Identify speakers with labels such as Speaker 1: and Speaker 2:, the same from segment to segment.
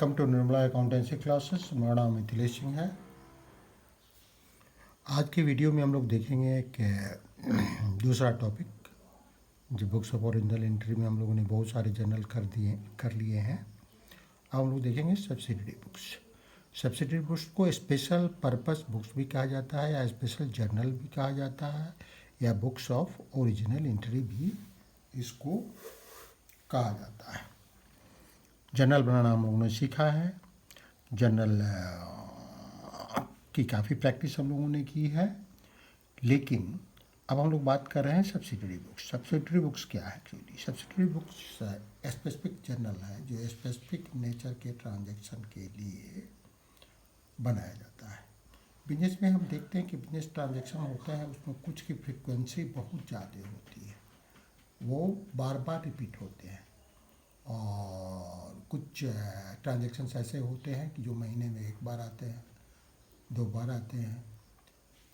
Speaker 1: Welcome to Nirmala accountancy classes. मेरा नाम मिथिलेश सिंह है। आज की वीडियो में हम लोग देखेंगे कि दूसरा टॉपिक जो बुक्स ऑफ ओरिजिनल एंट्री में हम लोगों ने बहुत सारे जर्नल कर लिए हैं। अब हम लोग देखेंगे सब्सिडरी बुक्स। सब्सिडरी बुक्स को स्पेशल पर्पस बुक्स भी कहा जाता है या स्पेशल जर्नल भी कहा जाता है या बुक्स ऑफ ओरिजिनल एंट्री भी इसको कहा जाता है। जर्नल बनाना हम लोगों ने सीखा है। जर्नल की काफ़ी प्रैक्टिस हम लोगों ने की है, लेकिन अब हम लोग बात कर रहे हैं सब्सिडरी बुक्स। सब्सिडरी बुक्स क्या है actually? Subsidiary books specific journal है जो स्पेसिफिक नेचर के ट्रांजैक्शन के लिए बनाया जाता है। बिजनेस में हम देखते हैं कि बिजनेस ट्रांजैक्शन होता है, उसमें कुछ की फ्रिक्वेंसी बहुत ज़्यादा होती है, वो बार बार रिपीट होते हैं, और कुछ ट्रांजैक्शंस ऐसे होते हैं कि जो महीने में एक बार आते हैं, 2 बार आते हैं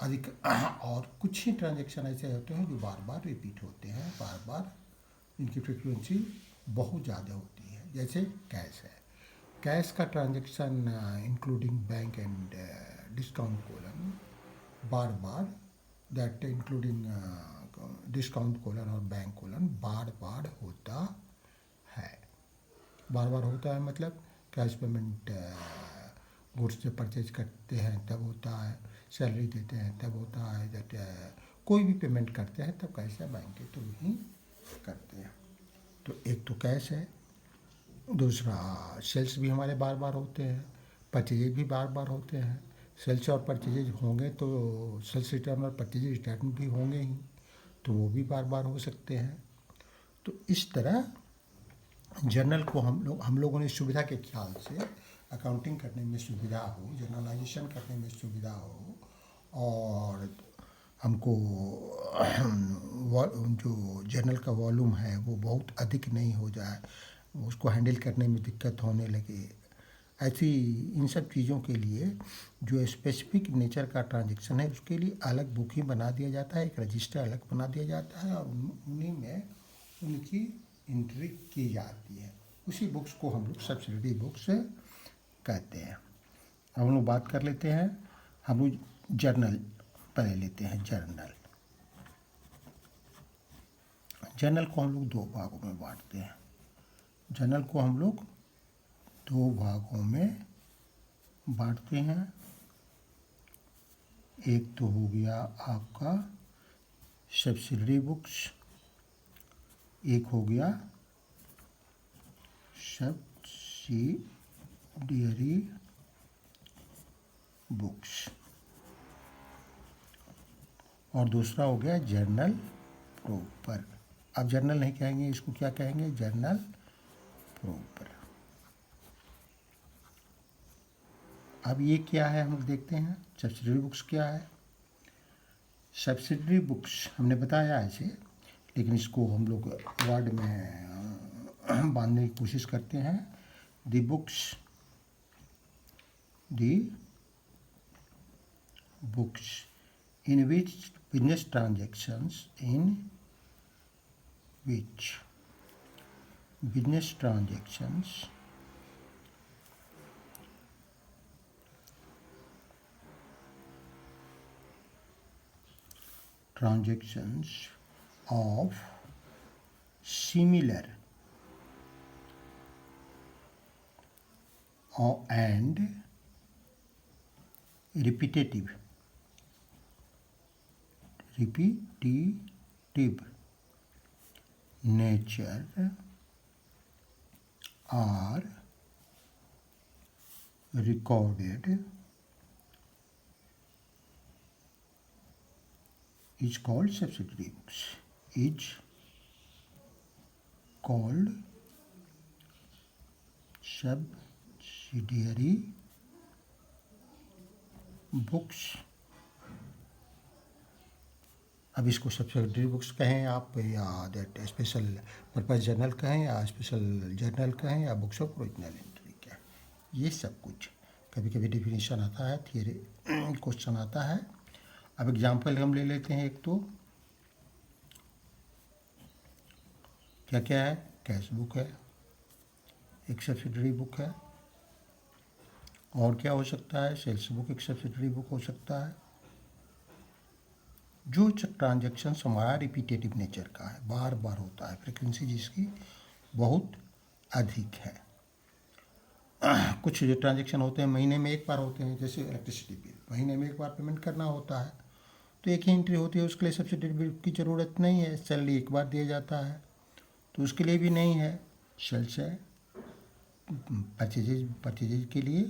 Speaker 1: अधिक, और कुछ ही ट्रांजैक्शन ऐसे होते हैं जो बार बार रिपीट होते हैं, बार बार इनकी फ्रिक्वेंसी बहुत ज़्यादा होती है। जैसे कैश है, कैश का transaction including bank and discount colon bar bar, that including discount colon और बैंक कोलन बार बार होता है। बार बार होता है मतलब कैश पेमेंट गुड्स से परचेज करते हैं तब होता है, सैलरी देते हैं तब होता है, दैट कोई भी पेमेंट करते हैं तब कैश या बैंक के थ्रू ही करते हैं। तो एक तो कैश है, दूसरा सेल्स भी हमारे बार बार होते हैं, परचेजेज भी बार बार होते हैं। सेल्स और परचेजेज होंगे तो सेल्स रिटर्न और परचेज रिटर्न भी होंगे ही, तो वो भी बार बार हो सकते हैं। तो इस तरह जर्नल को हम लोगों ने सुविधा के ख्याल से अकाउंटिंग करने में सुविधा हो, जर्नलाइजेशन करने में सुविधा हो, और हमको जो जर्नल का वॉल्यूम है वो बहुत अधिक नहीं हो जाए, उसको हैंडल करने में दिक्कत होने लगे, ऐसी इन सब चीज़ों के लिए जो स्पेसिफिक नेचर का ट्रांजैक्शन है उसके लिए अलग बुक ही बना दिया जाता है, एक रजिस्टर अलग बना दिया जाता है, और उन्हीं में उनकी एंट्री की जाती है। उसी बुक्स को हम लोग सब्सिडरी बुक्स कहते हैं। अब हम लोग बात कर लेते हैं, हम लोग जर्नल पहले लेते हैं। जर्नल को हम लोग 2 भागों में बांटते हैं। जर्नल को हम लोग 2 भागों में बांटते हैं। एक तो हो गया आपका सब्सिडरी बुक्स, एक हो गया सब्सिडियरी बुक्स, और दूसरा हो गया जर्नल प्रॉपर। अब जर्नल नहीं कहेंगे, इसको क्या कहेंगे? Journal proper. अब ये क्या है हम लोग देखते हैं। सब्सिडरी बुक्स क्या है? सब्सिडरी बुक्स हमने बताया ऐसे, लेकिन इसको हम लोग वर्ड में बांधने की कोशिश करते हैं। The books in which business transactions of similar and repetitive nature are recorded is called subsidiary books. Is called subsidiary books. अब इसको सब्सिडरी बुक्स कहें आप, या दैट स्पेशल पर्पस जर्नल कहें, या स्पेशल जर्नल कहें, या बुक्स ऑफ ओरिजिनल एंट्री कहें, ये सब कुछ कभी कभी डेफिनेशन आता है, थियरी क्वेश्चन आता है। अब एग्जांपल हम ले लेते हैं। एक तो क्या क्या है? कैश बुक है, एक सब्सिडरी बुक है, और क्या हो सकता है? सेल्स बुक एक सब्सिडरी बुक हो सकता है। जो ट्रांजेक्शन हमारा रिपीटेटिव नेचर का है, बार बार होता है, फ्रिक्वेंसी जिसकी बहुत अधिक है। कुछ जो ट्रांजेक्शन होते हैं महीने में एक बार होते हैं, जैसे इलेक्ट्रिसिटी बिल महीने में एक बार पेमेंट करना होता है, तो एक ही एंट्री होती है, उसके लिए सब्सिडी बिल की ज़रूरत नहीं है। सैलरी एक बार दिया जाता है तो उसके लिए भी नहीं है। सेल्स है परचेजेज के लिए,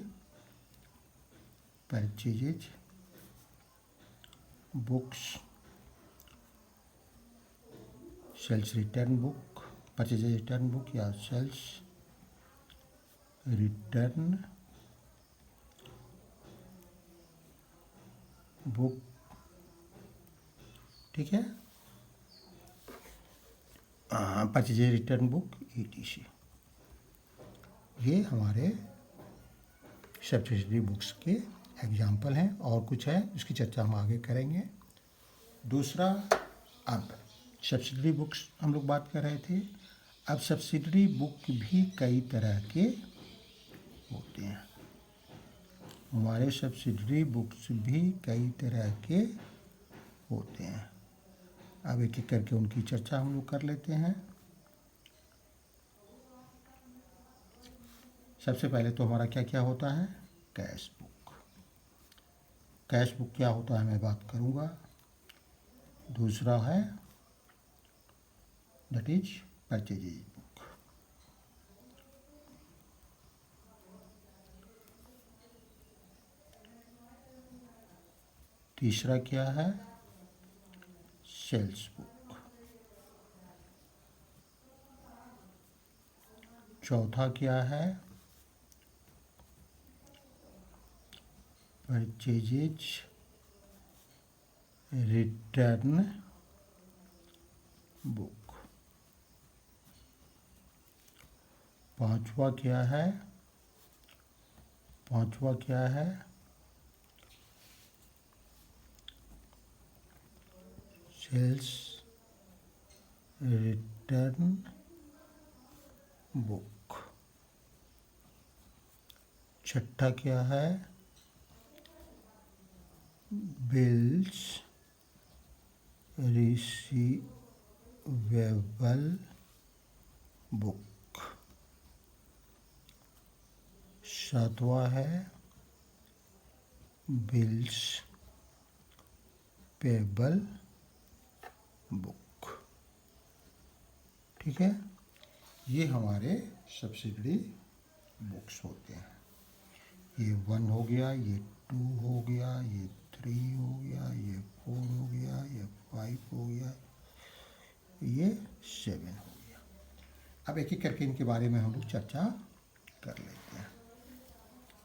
Speaker 1: purchases books, sales return book, purchases return book या सेल्स रिटर्न बुक, ठीक है। परचेजेज रिटर्न बुक ETC, ये हमारे सब्सिडरी बुक्स के एग्जाम्पल हैं। और कुछ है उसकी चर्चा हम आगे करेंगे। दूसरा, अब सब्सिडरी बुक्स हम लोग बात कर रहे थे। अब सब्सिडरी बुक भी कई तरह के होते हैं। हमारे सब्सिडरी बुक्स भी कई तरह के होते हैं। अब एक एक करके उनकी चर्चा हम लोग कर लेते हैं। सबसे पहले तो हमारा क्या क्या होता है? Cash book. कैश बुक क्या होता है मैं बात करूँगा। दूसरा है दैट इज परचेजेज बुक। तीसरा क्या है? Sales book. चौथा क्या है? Purchases return book. पांचवा क्या है? पांचवा क्या है? Sales return book. छठा क्या है? Bills receivable book. सातवां है बिल्स पेबल बुक। ठीक है, ये हमारे सब्सिडरी बुक्स होते हैं। ये 1 हो गया, ये 2 हो गया, ये 3 हो गया, ये 4 हो गया, ये 5 हो गया, ये 7 हो गया। अब एक एक करके इनके बारे में हम लोग चर्चा कर लेते हैं।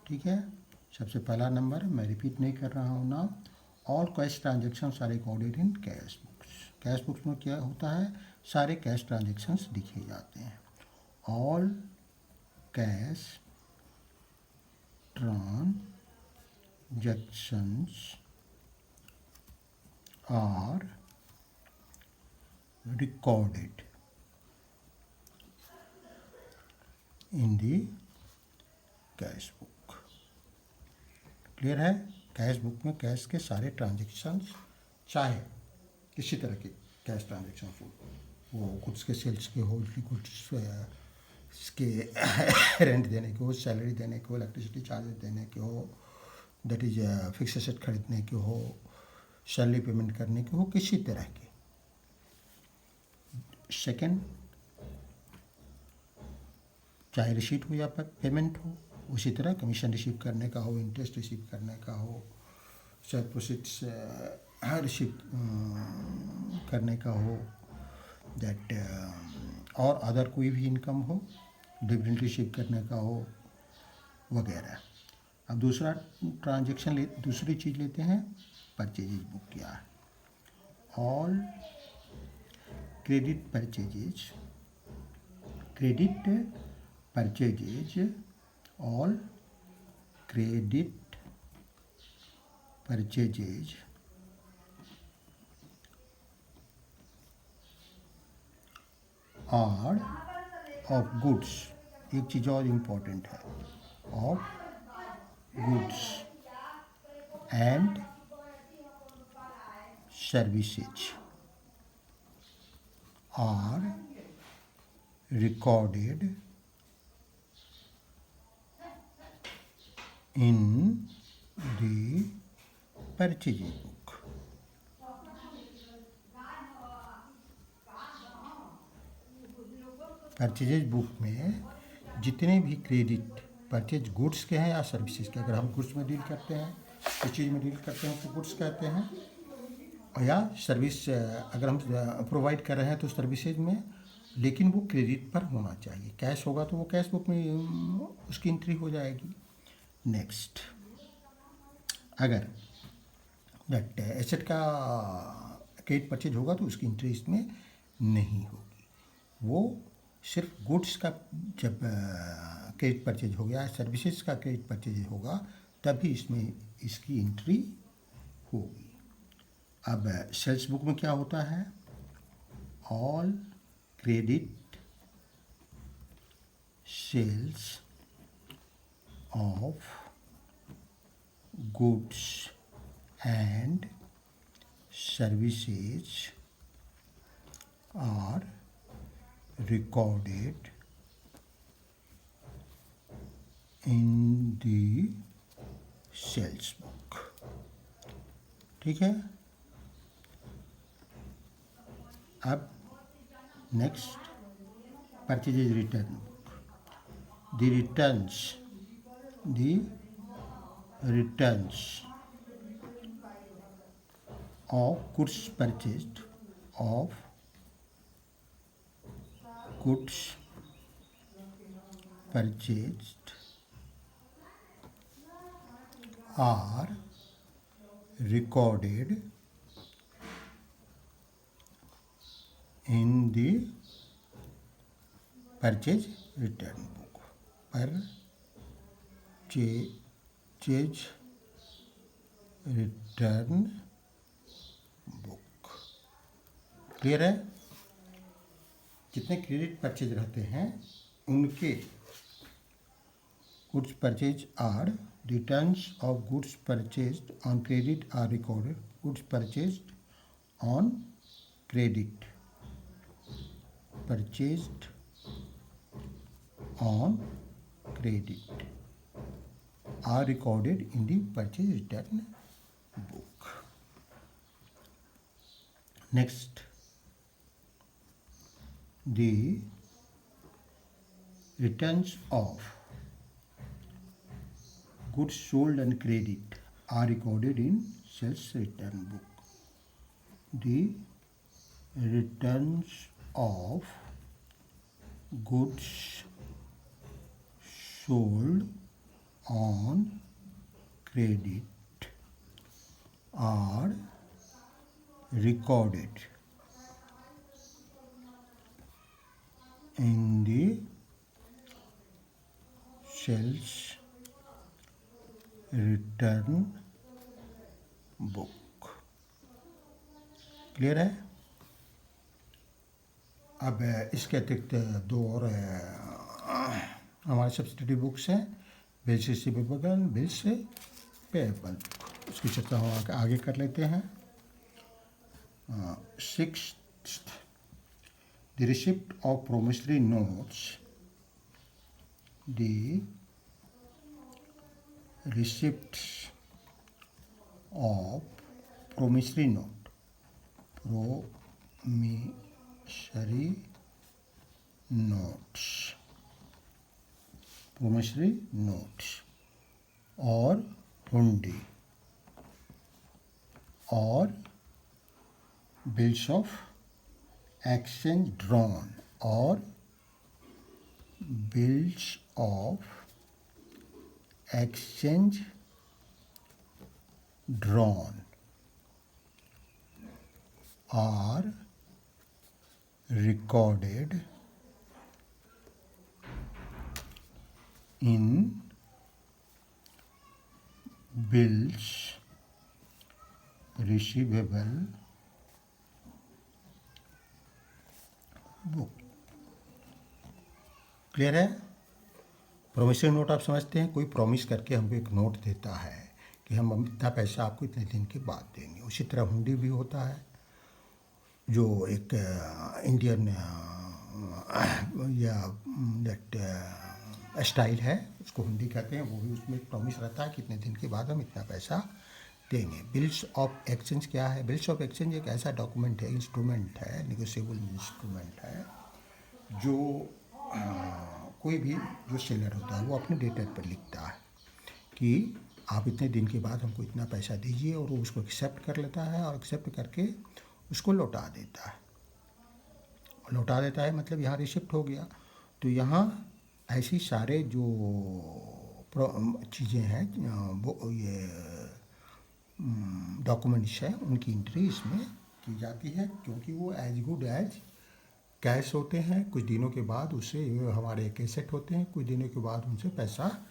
Speaker 1: ठीक है, सबसे पहला नंबर, मैं रिपीट नहीं कर रहा हूँ ना। All cash transactions are recorded in cash books. Cash books में क्या होता है? सारे कैश ट्रांजेक्शन्स लिखे जाते हैं। All cash transactions are recorded in the cash book. Clear है? कैश बुक में कैश के सारे ट्रांजेक्शन्स, चाहे किसी तरह के कैश ट्रांजेक्शन हो, वो गुड्स के सेल्स के हो, गुड्स के रेंट देने के हो, सैलरी देने के हो, इलेक्ट्रिसिटी चार्जेस देने के हो, दैट इज फिक्स एसेट खरीदने के हो, सैलरी पेमेंट करने के हो, किसी तरह के। सेकंड, चाहे रिसीट हो या पेमेंट हो, उसी तरह कमीशन रिसीव करने का हो, इंटरेस्ट रिसीव करने का हो, शेयर प्रोसीड्स रिसीव करने का हो, दैट और अदर कोई भी इनकम हो, डिविडेंड रिसीव करने का हो, वगैरह। अब दूसरा ट्रांजेक्शन दूसरी चीज़ लेते हैं, परचेजेज बुक क्या है? All credit purchases, all credit purchases are of goods. एक चीज़ और इम्पोर्टेंट है, of and services are recorded in the purchase book. Purchase book में जितने भी क्रेडिट परचेज गुड्स के हैं या सर्विसेज के, अगर हम गुड्स में डील करते हैं, किस चीज़ में डील करते हैं तो गुड्स कहते हैं, और या सर्विस अगर हम प्रोवाइड कर रहे हैं तो सर्विसेज में, लेकिन वो क्रेडिट पर होना चाहिए। कैश होगा तो वो कैश बुक में उसकी एंट्री हो जाएगी। नेक्स्ट, अगर दैट एसेट का क्रेडिट परचेज होगा तो उसकी एंट्री इसमें नहीं होगी। वो सिर्फ गुड्स का जब क्रेडिट परचेज हो गया, सर्विसेज का क्रेडिट परचेज होगा, तभी इसमें इसकी एंट्री होगी। अब सेल्स बुक में क्या होता है? All credit sales of goods and services are recorded in the sales book। ठीक है। अब next, purchase return book. The returns of goods purchased are recorded in the purchase return book। Purchase return book। Clear है? जितने credit purchase रहते हैं उनके goods purchase are returns of goods purchased on credit are recorded. Goods purchased on credit, purchased on credit are recorded in the purchase return book. Next, the returns of goods sold and credit are recorded in sales return book। The returns of goods sold on credit are recorded in the sales return book। Clear है? अब इसके अतिरिक्त दो और हमारे subsidiary books हैं, bills receivable, bills payable. उसकी चर्चा हम आगे कर लेते हैं। Sixth, the receipt of promissory notes, the receipts of promissory note, promissory notes और हुंडी और bills of exchange drawn और bills of exchange drawn are recorded in bills receivable book. Clear है? प्रोमिसरी नोट आप समझते हैं, कोई प्रॉमिस करके हमको एक नोट देता है कि हम इतना पैसा आपको इतने दिन के बाद देंगे। उसी तरह हुंडी भी होता है, जो एक इंडियन या दैट स्टाइल है, उसको हुंडी कहते हैं। वो भी उसमें एक प्रॉमिस रहता है कि इतने दिन के बाद हम इतना पैसा देंगे। बिल्स ऑफ एक्सचेंज क्या है? बिल्स ऑफ एक्सचेंज एक ऐसा डॉक्यूमेंट है, इंस्ट्रूमेंट है, निगोशिएबल इंस्ट्रूमेंट है, जो कोई भी जो सेलर होता है वो अपने डेटर पर लिखता है कि आप इतने दिन के बाद हमको इतना पैसा दीजिए, और वो उसको एक्सेप्ट कर लेता है, और एक्सेप्ट करके उसको लौटा देता है। लौटा देता है मतलब यहाँ रिसिप्ट हो गया। तो यहाँ ऐसी सारे जो चीज़ें हैं, वो ये डॉक्यूमेंट्स हैं, उनकी एंट्री इसमें की जाती है, क्योंकि वो एज गुड एज कैश होते हैं। कुछ दिनों के बाद उससे हमारे एक एसेट होते हैं, कुछ दिनों के बाद उनसे पैसा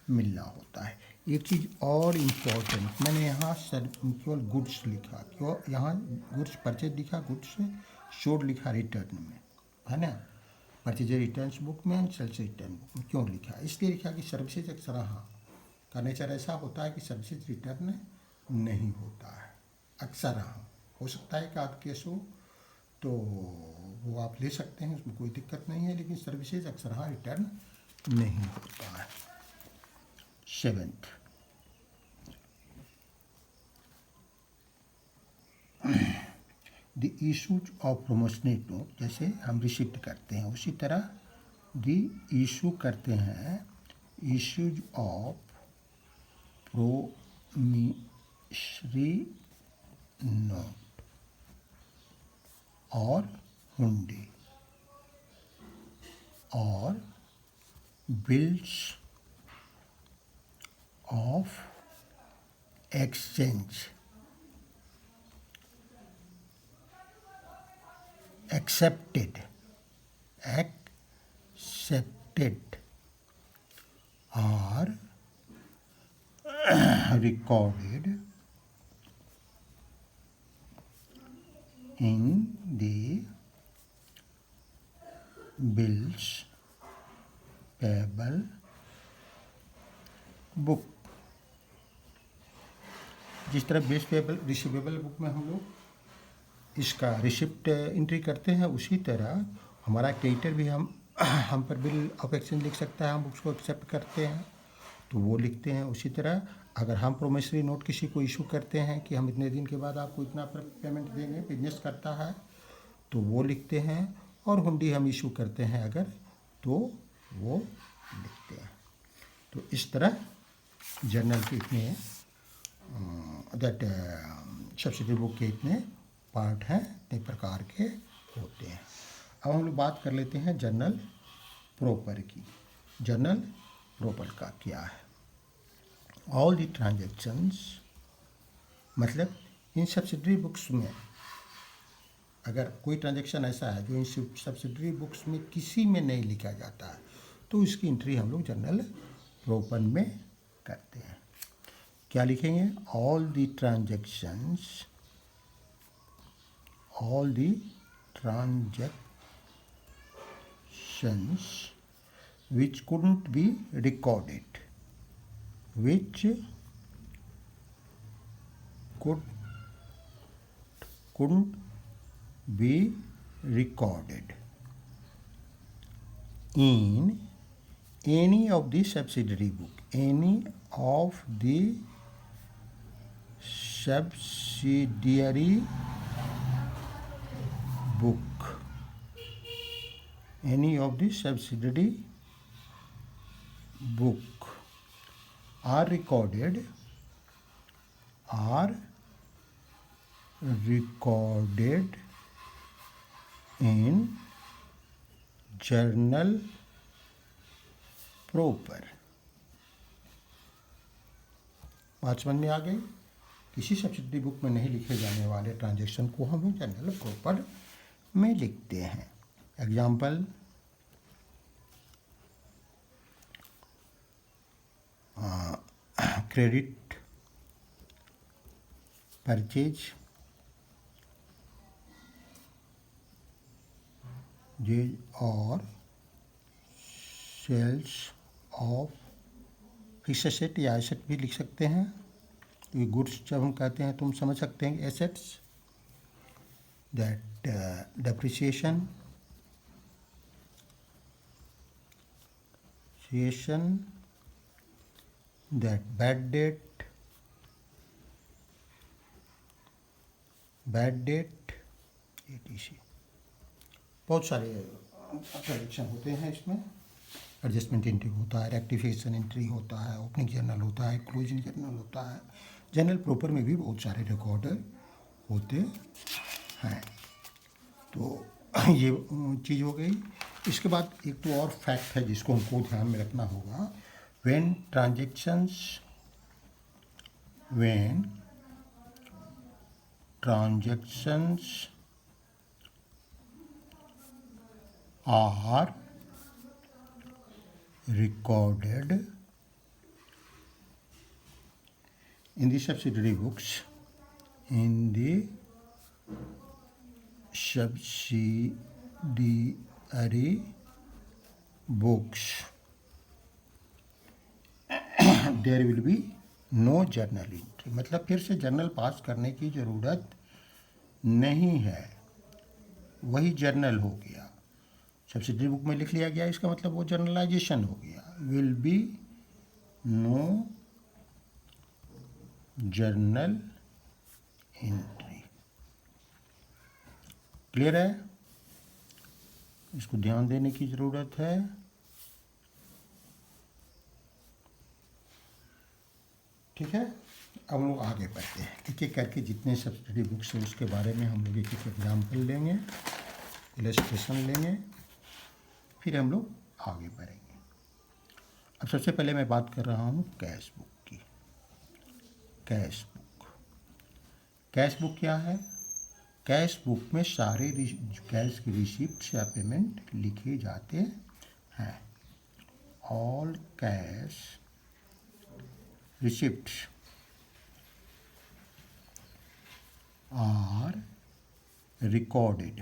Speaker 1: मिलना होता है। एक चीज़ और इम्पोर्टेंट, मैंने यहाँ केवल गुड्स लिखा, क्यों यहाँ गुड्स परचेज लिखा, गुड्स शोड लिखा रिटर्न में, है ना, परचेज रिटर्न्स बुक में, सेल्स रिटर्न बुक में। क्यों लिखा? इसलिए लिखा कि सर्विसेज अक्सर हाँ का नेचर ऐसा होता है कि सर्विसेज रिटर्न नहीं होता है। अक्सर हाँ हो सकता है कि आप केस हो तो वो आप ले सकते हैं, उसमें कोई दिक्कत नहीं है, लेकिन सर्विसेज अक्सर हाँ रिटर्न नहीं होता है। 7th, the issues of promotional note, जैसे हम रिसिप्ट करते हैं उसी तरह द इशू करते हैं इशूज ऑफ प्रोमिसरी नोट और हुंडी और bills of exchange accepted are recorded in the bills payable book। जिस तरह बिल्स पेबल रिसीवेबल बुक में हम लोग इसका रिसिप्ट एंट्री करते हैं, उसी तरह हमारा क्रेडिटर भी हम पर बिल ऑफ एक्सचेंज लिख सकता है, हम उसको एक्सेप्ट करते हैं तो वो लिखते हैं। उसी तरह अगर हम प्रोमिसरी नोट किसी को इशू करते हैं कि हम इतने दिन के बाद आपको इतना पेमेंट देंगे, बिजनेस करता है तो वो लिखते हैं। और हुंडी हम इशू करते हैं अगर, तो वो लिखते हैं। तो इस तरह जर्नल के इतने दैट सब्सिडी बुक के इतने पार्ट हैं, इतने प्रकार के होते हैं। अब हम लोग बात कर लेते हैं जर्नल प्रॉपर की। जर्नल प्रॉपर का क्या है? ऑल द ट्रांजैक्शंस, मतलब इन सब्सिडरी बुक्स में अगर कोई ट्रांजैक्शन ऐसा है जो इन सब्सिडरी बुक्स में किसी में नहीं लिखा जाता है, तो इसकी एंट्री हम लोग जर्नल प्रॉपर में करते हैं। क्या लिखेंगे? All the transactions which couldn't be recorded, which couldn't be recorded in any of the subsidiary book, any of the subsidiary book, any of the subsidiary book are recorded in journal proper। बात समझ में आ गई? किसी subsidiary book में नहीं लिखे जाने वाले ट्रांजैक्शन को हम जर्नल प्रॉपर में लिखते हैं। एग्जाम्पल, क्रेडिट, परचेज, और सेल्स ऑफ फिक्स एसेट या एसेट भी लिख सकते हैं, तो ये गुड्स जब हम कहते हैं तो हम समझ सकते हैं assets that depreciation that bad debt etc. बहुत सारे ट्रांजेक्शन होते हैं इसमें। एडजस्टमेंट एंट्री होता है, रेक्टिफिकेशन एंट्री होता है, ओपनिंग जर्नल होता है, क्लोजिंग जर्नल होता है, जनरल प्रॉपर में भी बहुत सारे रिकॉर्डर होते हैं। तो ये चीज़ हो गई। इसके बाद एक तो और फैक्ट है जिसको हमको ध्यान में रखना होगा। When transactions are recorded in the subsidiary books, there will be no journal entry। मतलब फिर से जर्नल पास करने की ज़रूरत नहीं है, वही जर्नल हो गया। सब्सिडरी बुक में लिख लिया गया, इसका मतलब वो जर्नलाइजेशन हो गया। Will be no journal entry. Clear है? इसको ध्यान देने की ज़रूरत है। ठीक है, अब हम लोग आगे बढ़ते हैं। एक एक करके जितने सब्सिडरी बुक्स हैं उसके बारे में हम लोग एक एक एग्जाम्पल लेंगे, इलस्ट्रेशन लेंगे, फिर हम लोग आगे बढ़ेंगे। अब सबसे पहले मैं बात कर रहा हूँ कैश बुक की। कैश बुक क्या है? कैश बुक में सारे कैश की रिसिप्ट या पेमेंट लिखे जाते हैं। All cash receipts are recorded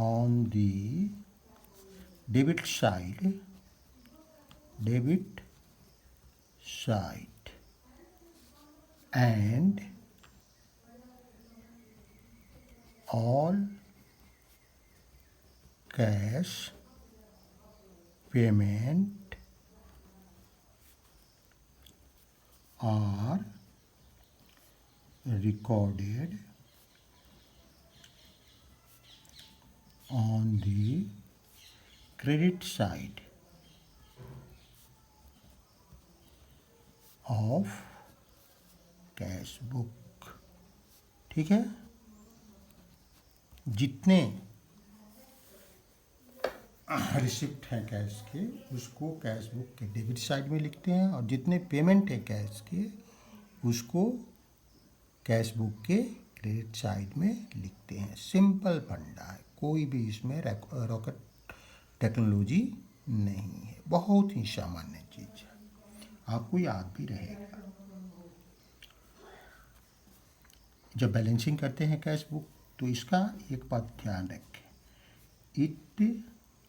Speaker 1: on the debit side and all cash payment are recorded on the credit side of cash book. ठीक है, जितने रिसिप्ट हैं कैश के उसको कैश बुक के डेबिट साइड में लिखते हैं, और जितने पेमेंट है कैश के उसको कैश बुक के क्रेडिट साइड में लिखते हैं। सिंपल फंडा है, कोई भी इसमें रॉकेट टेक्नोलॉजी नहीं है, बहुत ही सामान्य चीज़ है, आपको याद भी रहेगा। जब बैलेंसिंग करते हैं कैश बुक तो इसका एक बात ध्यान रखें, it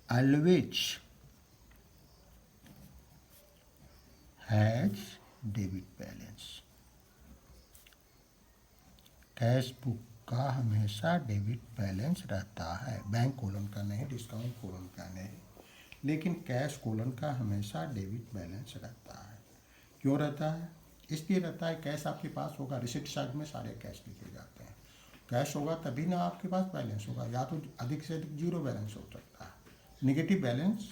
Speaker 1: always has debit balance. Cash book का हमेशा डेबिट बैलेंस रहता है, बैंक कोलन का नहीं, डिस्काउंट कोलन का नहीं, लेकिन कैश कोलन का हमेशा डेबिट बैलेंस रहता है। क्यों रहता है? इसलिए रहता है, कैश आपके पास होगा, रिसिप्ट साइड में सारे कैश लिखे जाते हैं। कैश होगा तभी ना आपके पास बैलेंस होगा, या तो अधिक से अधिक जीरो बैलेंस हो सकता है। नेगेटिव बैलेंस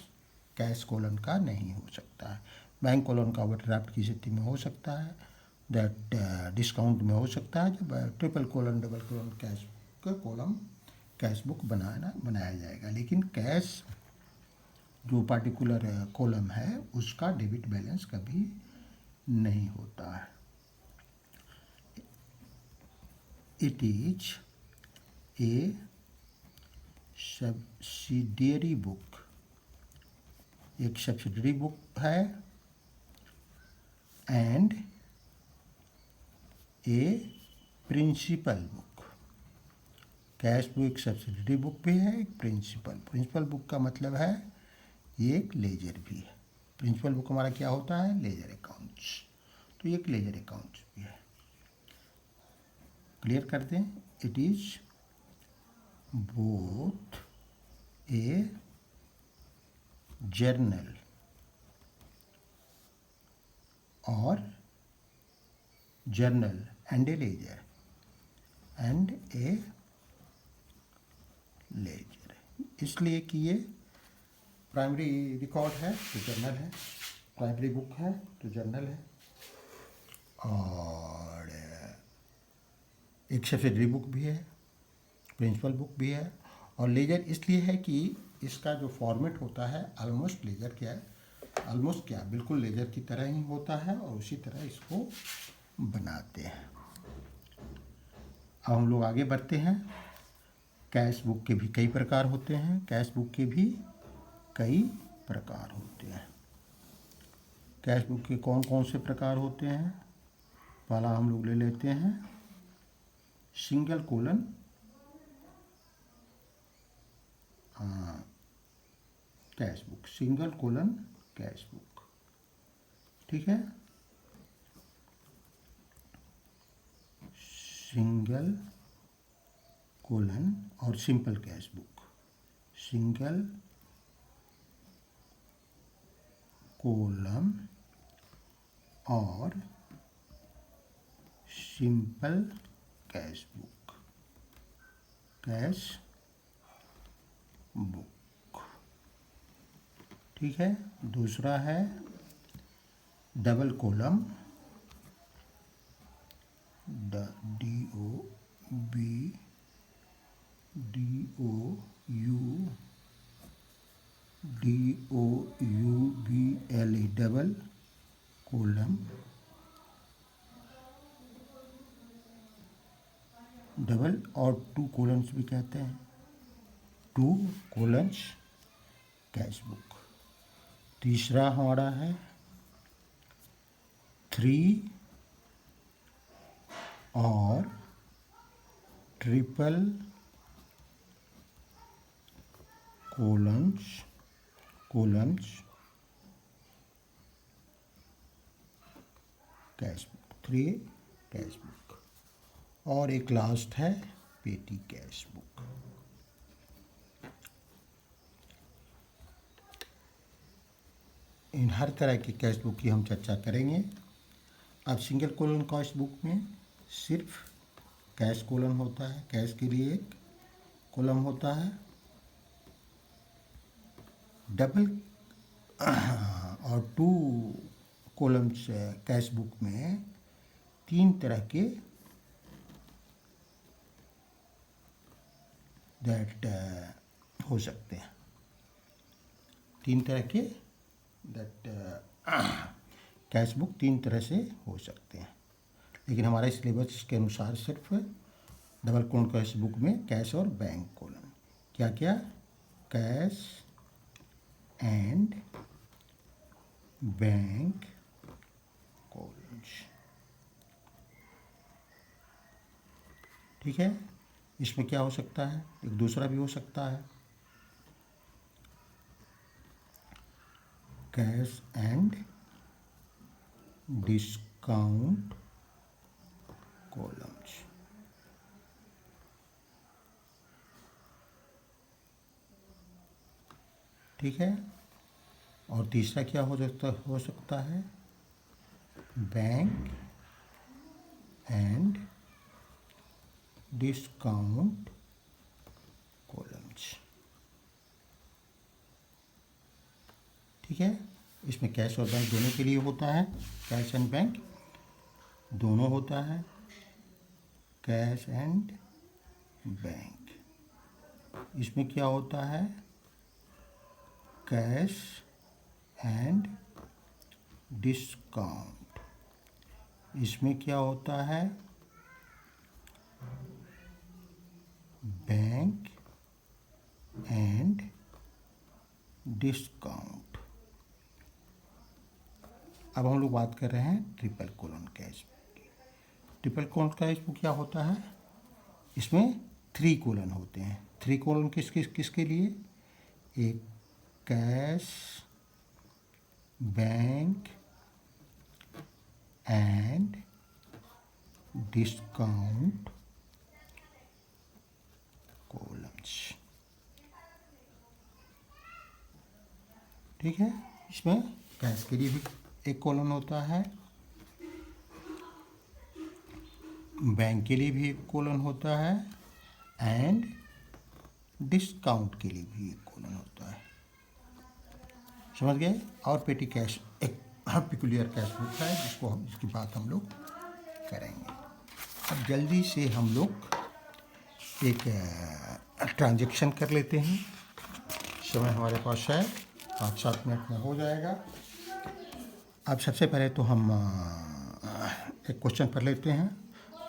Speaker 1: कैश कोलन का नहीं हो सकता है। बैंक कोलन का ओवरड्राफ्ट की स्थिति में हो सकता है, दैट डिस्काउंट में हो सकता है। जब triple colon double colon cash का कॉलम कैश बुक बनाया जाएगा, लेकिन कैश जो पार्टिकुलर कॉलम है उसका डेबिट बैलेंस कभी नहीं होता है। It is a subsidiary book, एक सब्सिडियरी बुक है, and a principal book. Cash book एक सब्सिडियरी बुक भी है, एक प्रिंसिपल बुक का मतलब है एक लेजर भी है। प्रिंसिपल बुक हमारा क्या होता है, लेजर अकाउंट्स। तो ये एक लेजर अकाउंट्स भी है। क्लियर कर दें, it is both A journal और जर्नल एंड ए लेजर इसलिए कि ये प्राइमरी रिकॉर्ड है तो जर्नल है, प्राइमरी बुक है तो जर्नल है, और एक सब्सिडरी बुक भी है, प्रिंसिपल बुक भी है। और लेजर इसलिए है कि इसका जो फॉर्मेट होता है ऑलमोस्ट लेजर क्या है, ऑलमोस्ट क्या बिल्कुल लेजर की तरह ही होता है, और उसी तरह इसको बनाते हैं। अब हम लोग आगे बढ़ते हैं। कैश बुक के भी कई प्रकार होते हैं, कैश बुक के भी कई प्रकार होते हैं। कैश बुक के कौन कौन से प्रकार होते हैं, पहला हम लोग ले लेते हैं single colon cash book, single colon cash book, ठीक है। सिंगल कोलन और simple cash book, single column और simple cash book, cash book, ठीक है। दूसरा है double column, DOUBLE double column, double और टू कोलन्स भी कहते हैं, टू कोलन्स कैश बुक। तीसरा हमारा है 3 और triple colons cash book, 3 cash book, और एक लास्ट है पेटी कैश बुक। इन हर तरह की कैश बुक की हम चर्चा करेंगे। अब सिंगल कोलन कैश बुक में सिर्फ कैश कोलन होता है, कैश के लिए एक कॉलम होता है। डबल और टू कॉलम्स कैश बुक में 3 तरह के दैट हो सकते हैं, 3 तरह के दैट कैश बुक 3 तरह से हो सकते हैं। लेकिन हमारे सिलेबस के अनुसार सिर्फ डबल कोलन कैश बुक में कैश और बैंक कोलन, क्या क्या, कैश एंड बैंक कोलन्स, ठीक है। इसमें क्या हो सकता है, एक दूसरा भी हो सकता है कैश एंड डिस्काउंट कॉलम्स, ठीक है। और तीसरा क्या हो सकता है बैंक एंड डिस्काउंट कॉलम्स, ठीक है। इसमें कैश और बैंक दोनों के लिए होता है, कैश एंड बैंक दोनों होता है, कैश एंड बैंक। इसमें क्या होता है कैश एंड डिस्काउंट, इसमें क्या होता है बैंक एंड डिस्काउंट। अब हम लोग बात कर रहे हैं ट्रिपल कोलन कैश बुक की। ट्रिपल कोलन कैश बुक क्या होता है, इसमें 3 कोलन होते हैं। 3 कोलन किसके लिए, एक cash bank and discount columns. ठीक है, इसमें कैश के लिए भी एक कॉलम होता है, बैंक के लिए भी एक कॉलम होता है, एंड डिस्काउंट के लिए भी एक कॉलम होता है। समझ गए? और पेटी कैश एक पर्टिकुलर कैश बुक है जिसकी बात हम लोग करेंगे। अब जल्दी से हम लोग एक ट्रांजैक्शन कर लेते हैं। समय हमारे पास है 5-7 मिनट में हो जाएगा। अब सबसे पहले तो हम एक क्वेश्चन पढ़ लेते हैं।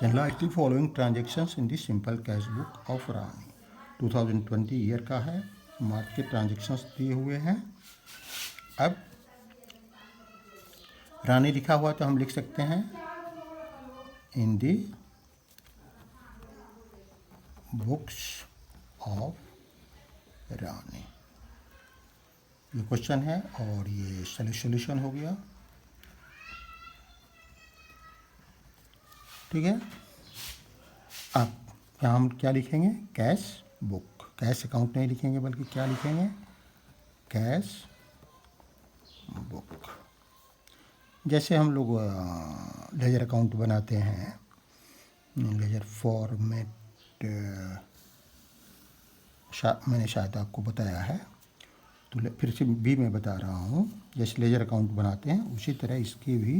Speaker 1: Journalise the following transactions in the simple cash book of Rani. 2020 year का है, मार्च के ट्रांजेक्शन्स दिए हुए हैं। अब रानी लिखा हुआ तो हम लिख सकते हैं इन द बुक्स ऑफ रानी। ये क्वेश्चन है और ये सॉल्यूशन हो गया। ठीक है, अब यहाँ हम क्या लिखेंगे? Cash book. कैश अकाउंट नहीं लिखेंगे बल्कि क्या लिखेंगे? Cash book. जैसे हम लोग लेजर अकाउंट बनाते हैं, लेजर फॉर्मेट मैंने शायद आपको बताया है, तो फिर से भी मैं बता रहा हूँ। जैसे लेजर अकाउंट बनाते हैं उसी तरह इसके भी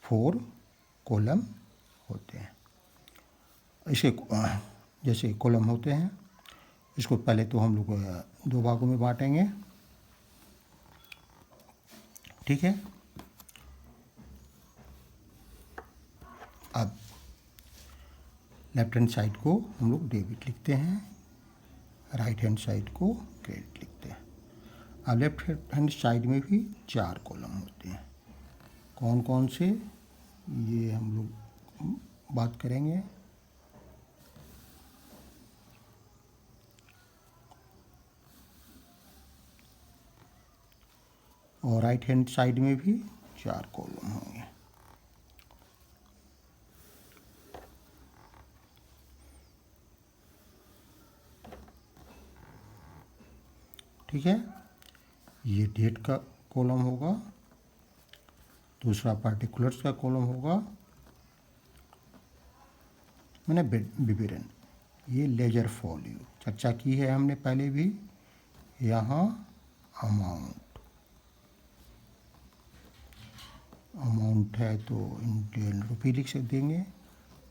Speaker 1: 4 कॉलम होते हैं। इसके जैसे कॉलम होते हैं, इसको पहले तो हम लोग 2 भागों में बांटेंगे। ठीक है, अब लेफ्ट हैंड साइड को हम लोग डेबिट लिखते हैं, राइट हैंड साइड को क्रेडिट लिखते हैं। अब लेफ्ट हैंड साइड में भी 4 कॉलम होते हैं। कौन कौन से, ये हम लोग बात करेंगे। और राइट हैंड साइड में भी 4 कॉलम होंगे। ठीक है, ये डेट का कॉलम होगा, दूसरा पार्टिकुलर्स का कॉलम होगा, मैंने विवरण। ये लेजर फॉलो चर्चा की है हमने पहले भी। यहाँ अमाउंट है तो इंडियन रुपी लिख देंगे।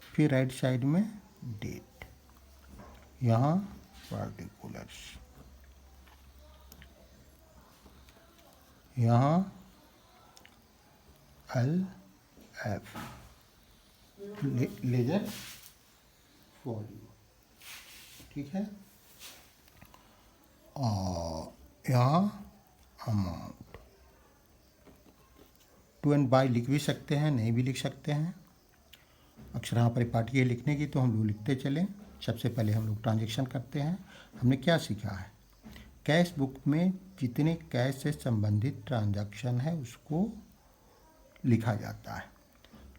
Speaker 1: फिर राइट साइड में डेट, यहाँ पार्टिकुलर्स, यहाँ LF लेजर फॉलो। ठीक है, और यहाँ अमाउंट। टू एंड बाय लिख भी सकते हैं, नहीं भी लिख सकते हैं। अक्सर यहाँ पर पार्टी है लिखने की, तो हम लोग लिखते चलें। सबसे पहले हम लोग ट्रांजैक्शन करते हैं। हमने क्या सीखा है? कैश बुक में जितने कैश से संबंधित ट्रांजैक्शन है उसको लिखा जाता है,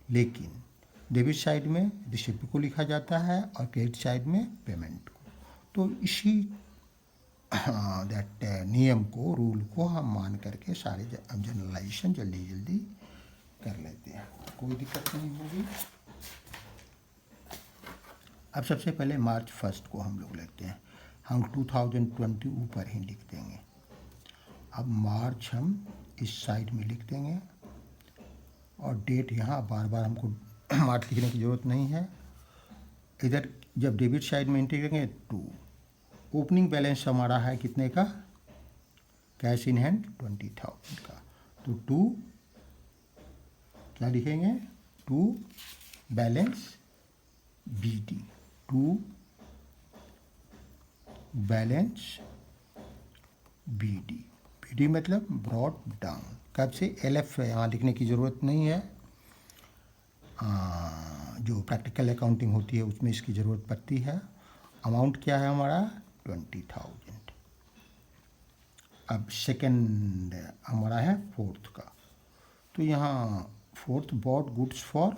Speaker 1: लेकिन डेबिट साइड में रिसिप्ट को लिखा जाता है और क्रेडिट साइड में पेमेंट को। तो इसी दैट नियम को, रूल को हम मान करके सारे जनरलाइजेशन जल्दी जल्दी कर लेते हैं, कोई दिक्कत नहीं होगी। अब सबसे पहले मार्च 1 को हम लोग लेते हैं। हम 2020 ऊपर ही लिख देंगे। अब मार्च हम इस साइड में लिख देंगे और डेट यहाँ बार बार हमको मार्च लिखने की ज़रूरत नहीं है। इधर जब डेबिट साइड में एंट्री करेंगे तो ओपनिंग बैलेंस हमारा है कितने का? कैश इन हैंड 20,000 का, तो 2 क्या लिखेंगे? 2 बैलेंस BD, 2 बैलेंस BD मतलब ब्रॉट डाउन। कब से? LF यहाँ लिखने की ज़रूरत नहीं है। जो प्रैक्टिकल अकाउंटिंग होती है उसमें इसकी ज़रूरत पड़ती है। अमाउंट क्या है हमारा? 20,000। अब सेकंड हमारा फोर्थ का, तो यहाँ फोर्थ बॉट गुड्स फॉर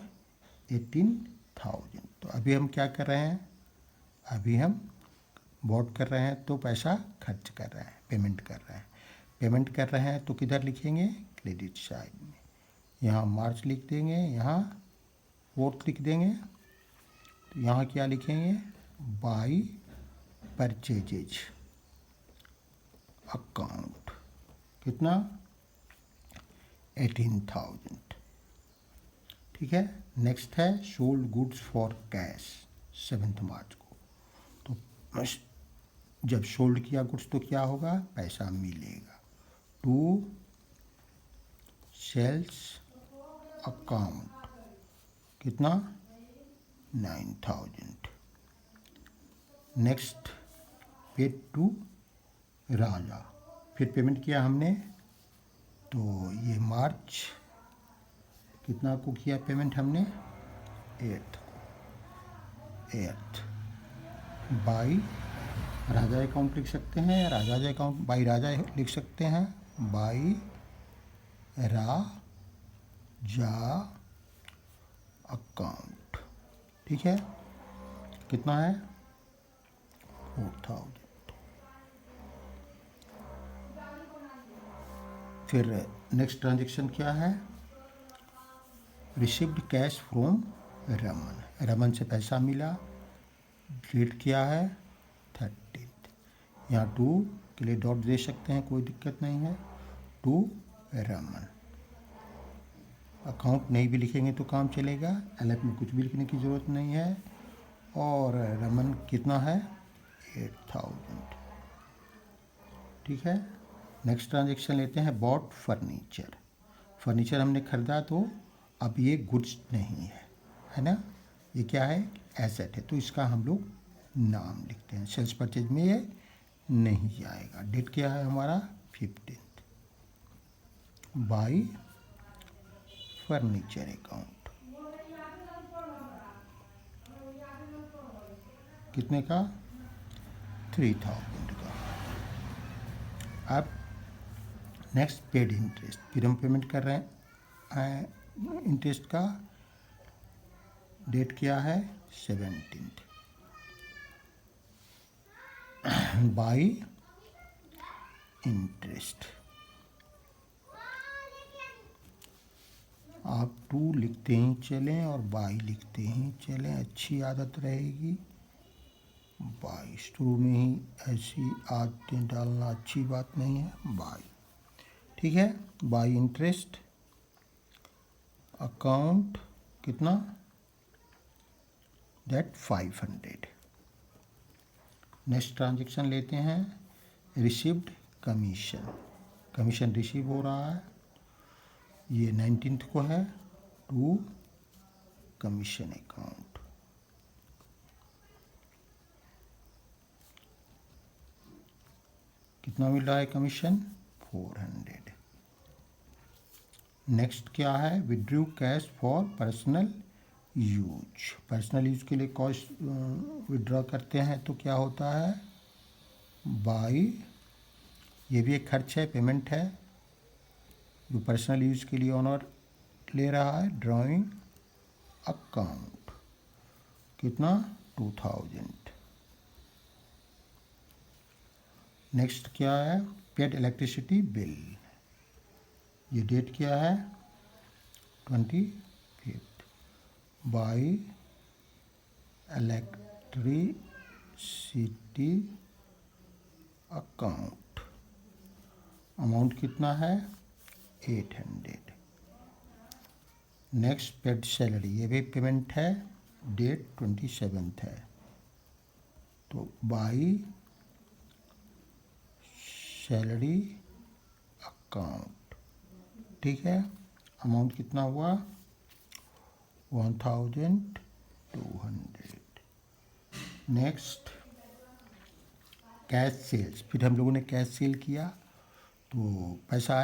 Speaker 1: 18,000। तो अभी हम क्या कर रहे हैं, अभी हम बॉट कर रहे हैं तो पैसा खर्च कर रहे हैं, पेमेंट कर रहे हैं। पेमेंट कर रहे हैं तो किधर लिखेंगे, क्रेडिट साइड में। यहाँ मार्च लिख देंगे, यहाँ फोर्थ लिख देंगे। तो यहाँ क्या लिखेंगे, बाई परचेजेज अकाउंट, कितना 18,000। ठीक है। नेक्स्ट है सोल्ड गुड्स फॉर कैश 7 मार्च को। तो जब सोल्ड किया गुड्स तो क्या होगा, पैसा मिलेगा। टू सेल्स अकाउंट, कितना 9,000। नेक्स्ट पेड टू राजा, फिर पेमेंट किया हमने, तो ये मार्च कितना को किया पेमेंट हमने, 8th बाई राजा अकाउंट लिख सकते हैं, राजा अकाउंट बाई राजा लिख सकते हैं, बाई राजा अकाउंट। ठीक है, कितना है 4,000। फिर नेक्स्ट ट्रांजेक्शन क्या है, received cash from Raman, Raman से पैसा मिला। डेट क्या है 30th। यहाँ टू के लिए डॉट दे सकते हैं, कोई दिक्कत नहीं है। टू रमन, अकाउंट नहीं भी लिखेंगे तो काम चलेगा, एलएफ में कुछ भी लिखने की ज़रूरत नहीं है। और रमन कितना है 8,000। ठीक है। नेक्स्ट ट्रांजेक्शन लेते हैं बॉट फर्नीचर। फर्नीचर हमने खरीदा तो अब ये गुड्स नहीं है ना, ये क्या है एसेट है, तो इसका हम लोग नाम लिखते हैं। सेल्स परचेज में ये नहीं जाएगा। डेट क्या है हमारा 15th बाई फर्नीचर अकाउंट, कितने का 3,000 का। अब नेक्स्ट पेड इंटरेस्ट, फिर हम पेमेंट कर रहे हैं इंटरेस्ट का। डेट क्या है 17th बाई इंटरेस्ट। आप टू लिखते ही चलें और बाई लिखते ही चलें, अच्छी आदत रहेगी। बाई शुरू में ही ऐसी आदतें डालना अच्छी बात नहीं है। बाई, ठीक है। बाई इंटरेस्ट अकाउंट, कितना दैट 500। नेक्स्ट ट्रांजेक्शन लेते हैं रिसीव्ड कमीशन, कमीशन रिसीव हो रहा है, ये 19th को है। टू कमीशन अकाउंट, कितना मिल रहा है कमीशन 400। नेक्स्ट क्या है withdrew cash for personal use, personal use के लिए कॉस्ट विड्रॉ करते हैं तो क्या होता है बाई, ये भी एक खर्च है, पेमेंट है जो पर्सनल यूज के लिए ऑनर ले रहा है। ड्राइंग अकाउंट, कितना 2,000। नेक्स्ट क्या है पेड इलेक्ट्रिसिटी बिल, ये डेट क्या है 25th by electricity account, amount कितना है 800। नेक्स्ट पेड सैलरी, ये भी पेमेंट है, डेट 27th है, तो बाई सैलरी अकाउंट। ठीक है, अमाउंट कितना हुआ 1,200। नेक्स्ट कैश सेल्स, फिर हम लोगों ने कैश सेल किया तो पैसा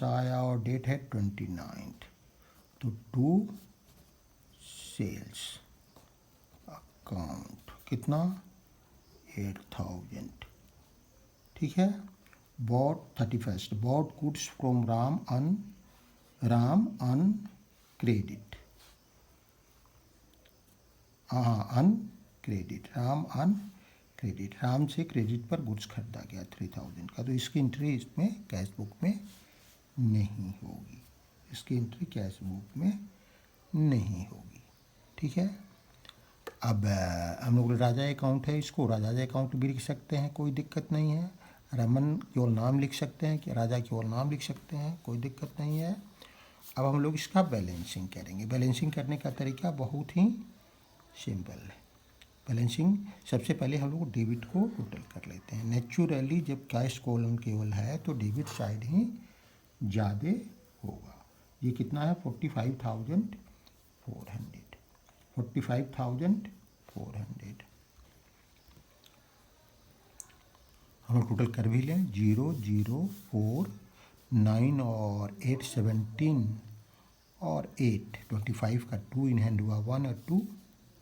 Speaker 1: आया और डेट है 29th, तो टू सेल्स अकाउंट, कितना 8,000। ठीक है, bought 31st, bought goods from Ram on credit, on credit, Ram on credit, Ram से क्रेडिट पर गुड्स खरीदा गया 3000 का, तो इसकी एंट्री इसमें कैश बुक में नहीं होगी, इसकी एंट्री कैश बुक में नहीं होगी। ठीक है। अब हम लोग राजा अकाउंट है, इसको राजा अकाउंट भी लिख सकते हैं, कोई दिक्कत नहीं है। रमन केवल नाम लिख सकते हैं कि राजा केवल नाम लिख सकते हैं, कोई दिक्कत नहीं है। अब हम लोग इसका बैलेंसिंग करेंगे। बैलेंसिंग करने का तरीका बहुत ही सिंपल है। बैलेंसिंग सबसे पहले हम लोग डेबिट को टोटल कर लेते हैं। नेचुरली जब कैश कॉलम केवल है तो डेबिट साइड ही ज़्यादा होगा। ये कितना है 45,400, 45,400 हम लोग टोटल कर भी लें। 0, 0, 4, 9 और 8 17 और 8 25 का 2 इन हैंड हुआ 1 और 2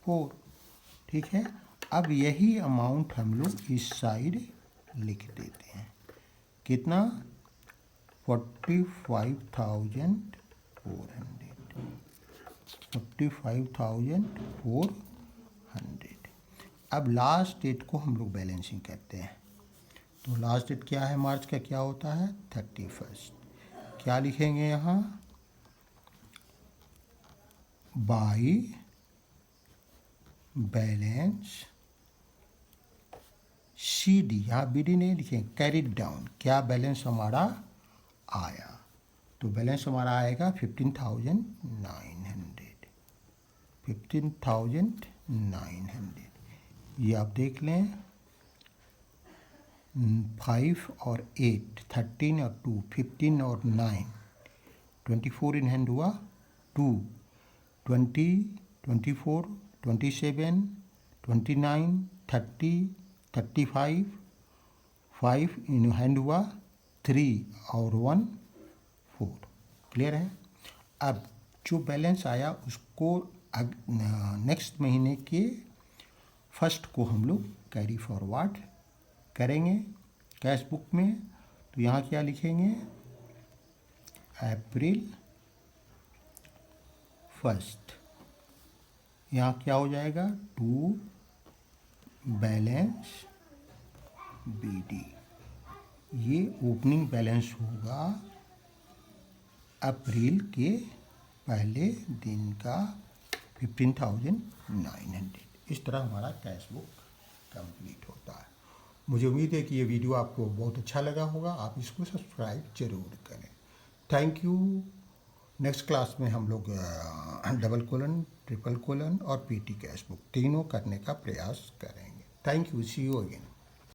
Speaker 1: 4। ठीक है। अब यही अमाउंट हम लोग इस साइड लिख देते हैं। कितना 45,400, 45,400। अब लास्ट डेट को हम लोग बैलेंसिंग करते हैं। तो लास्ट डेट क्या है मार्च का, क्या होता है 31st। क्या लिखेंगे यहाँ, बाई बैलेंस CD, यहाँ BD नहीं लिखेंगे, कैरिड डाउन, क्या बैलेंस हमारा आया। तो बैलेंस हमारा आएगा 15,900, 15,900। ये आप देख लें, 5 और 8, 13 और 2, 15 और 9, 24 इन हैंड हुआ 2, 20, 24, 27, 29, 30, 35, 5 इन हैंड हुआ 3 और 1 4। क्लियर है। अब जो बैलेंस आया उसको नेक्स्ट महीने के फर्स्ट को हम लोग कैरी फॉरवर्ड करेंगे कैश बुक में। तो यहाँ क्या लिखेंगे, अप्रैल 1st। यहाँ क्या हो जाएगा, टू बैलेंस BD। ये ओपनिंग बैलेंस होगा अप्रैल के पहले दिन का 15,900। इस तरह हमारा कैश बुक कंप्लीट होता है। मुझे उम्मीद है कि ये वीडियो आपको बहुत अच्छा लगा होगा। आप इसको सब्सक्राइब जरूर करें। Thank you. नेक्स्ट क्लास में हम लोग डबल कोलन, ट्रिपल कोलन और PT कैश बुक तीनों करने का प्रयास करेंगे। Thank you. See you again.